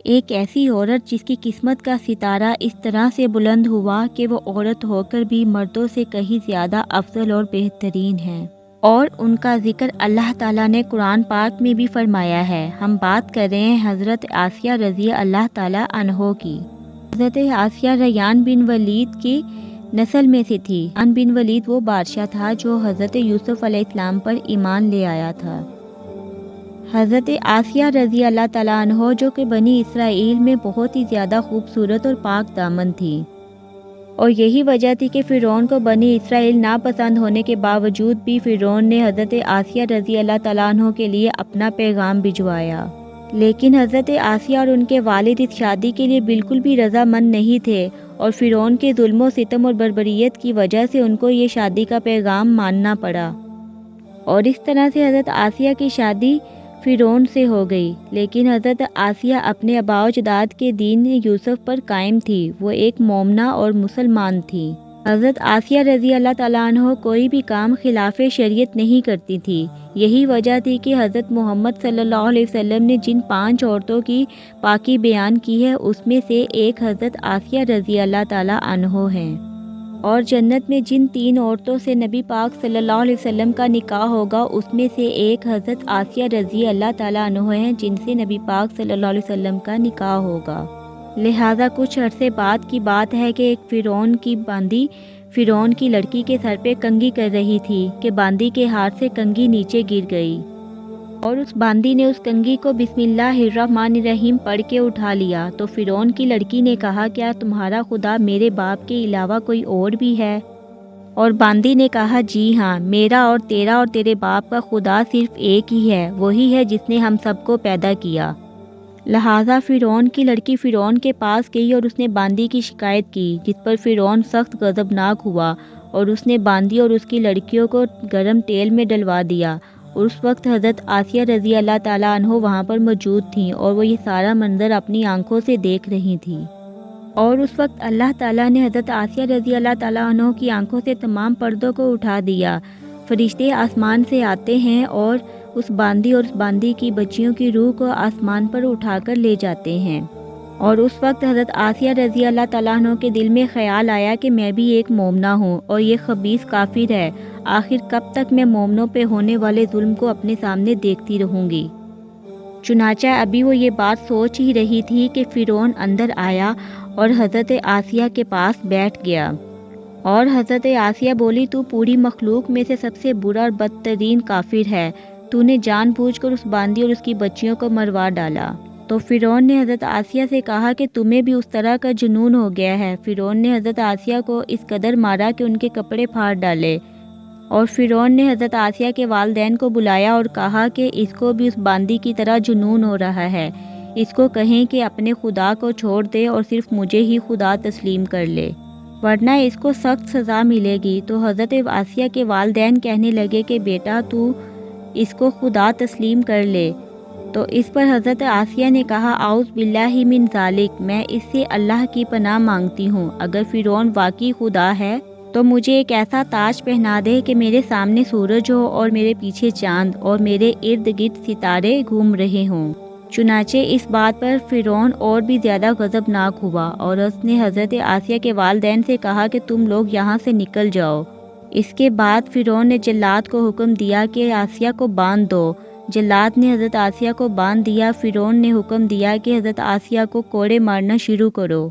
ایک ایسی عورت جس کی قسمت کا ستارہ اس طرح سے بلند ہوا کہ وہ عورت ہو کر بھی مردوں سے کہیں زیادہ افضل اور بہترین ہے، اور ان کا ذکر اللہ تعالیٰ نے قرآن پاک میں بھی فرمایا ہے۔ ہم بات کر رہے ہیں حضرت آسیہ رضی اللہ تعالیٰ عنہ کی۔ حضرت آسیہ ریان بن ولید کی نسل میں سے تھی۔ ریان بن ولید وہ بادشاہ تھا جو حضرت یوسف علیہ السلام پر ایمان لے آیا تھا۔ حضرت آسیہ رضی اللہ تعالیٰ عنہ جو کہ بنی اسرائیل میں بہت ہی زیادہ خوبصورت اور پاک دامن تھی، اور یہی وجہ تھی کہ فرعون کو بنی اسرائیل ناپسند ہونے کے باوجود بھی فرعون نے حضرت آسیہ رضی اللہ تعالیٰ عنہ کے لیے اپنا پیغام بھجوایا۔ لیکن حضرت آسیہ اور ان کے والد اس شادی کے لیے بالکل بھی رضامند نہیں تھے، اور فرعون کے ظلم و ستم اور بربریت کی وجہ سے ان کو یہ شادی کا پیغام ماننا پڑا، اور اس طرح سے حضرت آسیہ کی شادی فرعون سے ہو گئی۔ لیکن حضرت آسیہ اپنے آباء و اجداد کے دین یوسف پر قائم تھی، وہ ایک مومنہ اور مسلمان تھی۔ حضرت آسیہ رضی اللہ تعالیٰ عنہ کوئی بھی کام خلاف شریعت نہیں کرتی تھی۔ یہی وجہ تھی کہ حضرت محمد صلی اللہ علیہ وسلم نے جن 5 عورتوں کی پاکی بیان کی ہے اس میں سے ایک حضرت آسیہ رضی اللہ تعالیٰ عنہ ہیں، اور جنت میں جن 3 عورتوں سے نبی پاک صلی اللہ علیہ وسلم کا نکاح ہوگا اس میں سے ایک حضرت آسیہ رضی اللہ تعالیٰ عنہ ہیں جن سے نبی پاک صلی اللہ علیہ وسلم کا نکاح ہوگا۔ لہٰذا کچھ عرصے بعد کی بات ہے کہ ایک فرعون کی باندی فرعون کی لڑکی کے سر پہ کنگھی کر رہی تھی کہ باندی کے ہاتھ سے کنگھی نیچے گر گئی، اور اس باندی نے اس کنگھی کو بسم اللہ الرحمن الرحیم پڑھ کے اٹھا لیا۔ تو فرعون کی لڑکی نے کہا، کیا تمہارا خدا میرے باپ کے علاوہ کوئی اور بھی ہے؟ اور باندی نے کہا، جی ہاں، میرا اور تیرے باپ کا خدا صرف ایک ہی ہے، وہی ہے جس نے ہم سب کو پیدا کیا۔ لہٰذا فرعون کی لڑکی فرعون کے پاس گئی اور اس نے باندی کی شکایت کی، جس پر فرعون سخت غضبناک ہوا، اور اس نے باندی اور اس کی لڑکیوں کو گرم تیل میں ڈلوا دیا۔ اور اس وقت حضرت آسیہ رضی اللہ تعالیٰ عنہ وہاں پر موجود تھیں، اور وہ یہ سارا منظر اپنی آنکھوں سے دیکھ رہی تھیں۔ اور اس وقت اللہ تعالیٰ نے حضرت آسیہ رضی اللہ تعالیٰ عنہ کی آنکھوں سے تمام پردوں کو اٹھا دیا۔ فرشتے آسمان سے آتے ہیں اور اس باندی اور اس باندی کی بچیوں کی روح کو آسمان پر اٹھا کر لے جاتے ہیں۔ اور اس وقت حضرت آسیہ رضی اللہ تعالیٰ عنہ کے دل میں خیال آیا کہ میں بھی ایک مومنہ ہوں، اور یہ خبیث کافر ہے، آخر کب تک میں مومنوں پہ ہونے والے ظلم کو اپنے سامنے دیکھتی رہوں گی۔ چنانچہ ابھی وہ یہ بات سوچ ہی رہی تھی کہ فرعون اندر آیا اور حضرت آسیہ کے پاس بیٹھ گیا، اور حضرت آسیہ بولی، تو پوری مخلوق میں سے سب سے برا اور بدترین کافر ہے، تو نے جان بوجھ کر اس باندی اور اس کی بچیوں کو مروا ڈالا۔ تو فرعون نے حضرت آسیہ سے کہا کہ تمہیں بھی اس طرح کا جنون ہو گیا ہے۔ فرعون نے حضرت آسیہ کو اس قدر مارا کہ ان کے کپڑے پھاڑ ڈالے، اور فرعون نے حضرت آسیہ کے والدین کو بلایا اور کہا کہ اس کو بھی اس باندی کی طرح جنون ہو رہا ہے، اس کو کہیں کہ اپنے خدا کو چھوڑ دے اور صرف مجھے ہی خدا تسلیم کر لے، ورنہ اس کو سخت سزا ملے گی۔ تو حضرت آسیہ کے والدین کہنے لگے کہ بیٹا تو اس کو خدا تسلیم کر لے۔ تو اس پر حضرت آسیہ نے کہا، اعوذ باللہ من ذالک، میں اس سے اللہ کی پناہ مانگتی ہوں، اگر فرعون واقعی خدا ہے تو مجھے ایک ایسا تاج پہنا دے کہ میرے سامنے سورج ہو اور میرے پیچھے چاند اور میرے ارد گرد ستارے گھوم رہے ہوں۔ چنانچہ اس بات پر فرعون اور بھی زیادہ غضبناک ہوا، اور اس نے حضرت آسیہ کے والدین سے کہا کہ تم لوگ یہاں سے نکل جاؤ۔ اس کے بعد فرعون نے جلاد کو حکم دیا کہ آسیہ کو باندھ دو۔ جلاد نے حضرت آسیہ کو باندھ دیا۔ فرعون نے حکم دیا کہ حضرت آسیہ کو کوڑے مارنا شروع کرو،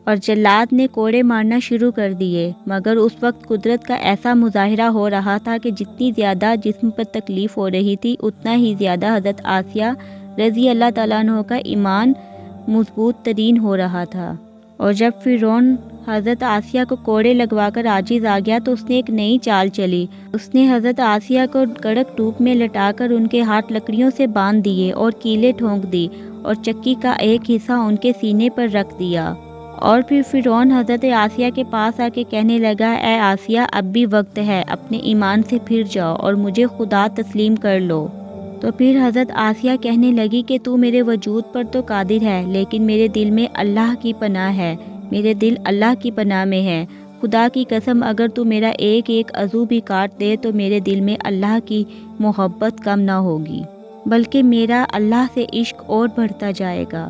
اور جلاد نے کوڑے مارنا شروع کر دیے، مگر اس وقت قدرت کا ایسا مظاہرہ ہو رہا تھا کہ جتنی زیادہ جسم پر تکلیف ہو رہی تھی اتنا ہی زیادہ حضرت آسیہ رضی اللہ تعالیٰ عنہ کا ایمان مضبوط ترین ہو رہا تھا۔ اور جب فرعون حضرت آسیہ کو کوڑے لگوا کر عاجز آ گیا تو اس نے ایک نئی چال چلی۔ اس نے حضرت آسیہ کو کڑک ٹوپ میں لٹا کر ان کے ہاتھ لکڑیوں سے باندھ دیے اور کیلیں ٹھونک دی، اور چکی کا ایک حصہ ان کے سینے پر رکھ دیا۔ اور پھر فرعون حضرت آسیہ کے پاس آ کے کہنے لگا، اے آسیہ، اب بھی وقت ہے، اپنے ایمان سے پھر جاؤ اور مجھے خدا تسلیم کر لو۔ تو پھر حضرت آسیہ کہنے لگی کہ تو میرے وجود پر تو قادر ہے، لیکن میرے دل میں اللہ کی پناہ ہے، میرے دل اللہ کی پناہ میں ہے۔ خدا کی قسم، اگر تو میرا ایک ایک عضو بھی کاٹ دے تو میرے دل میں اللہ کی محبت کم نہ ہوگی، بلکہ میرا اللہ سے عشق اور بڑھتا جائے گا۔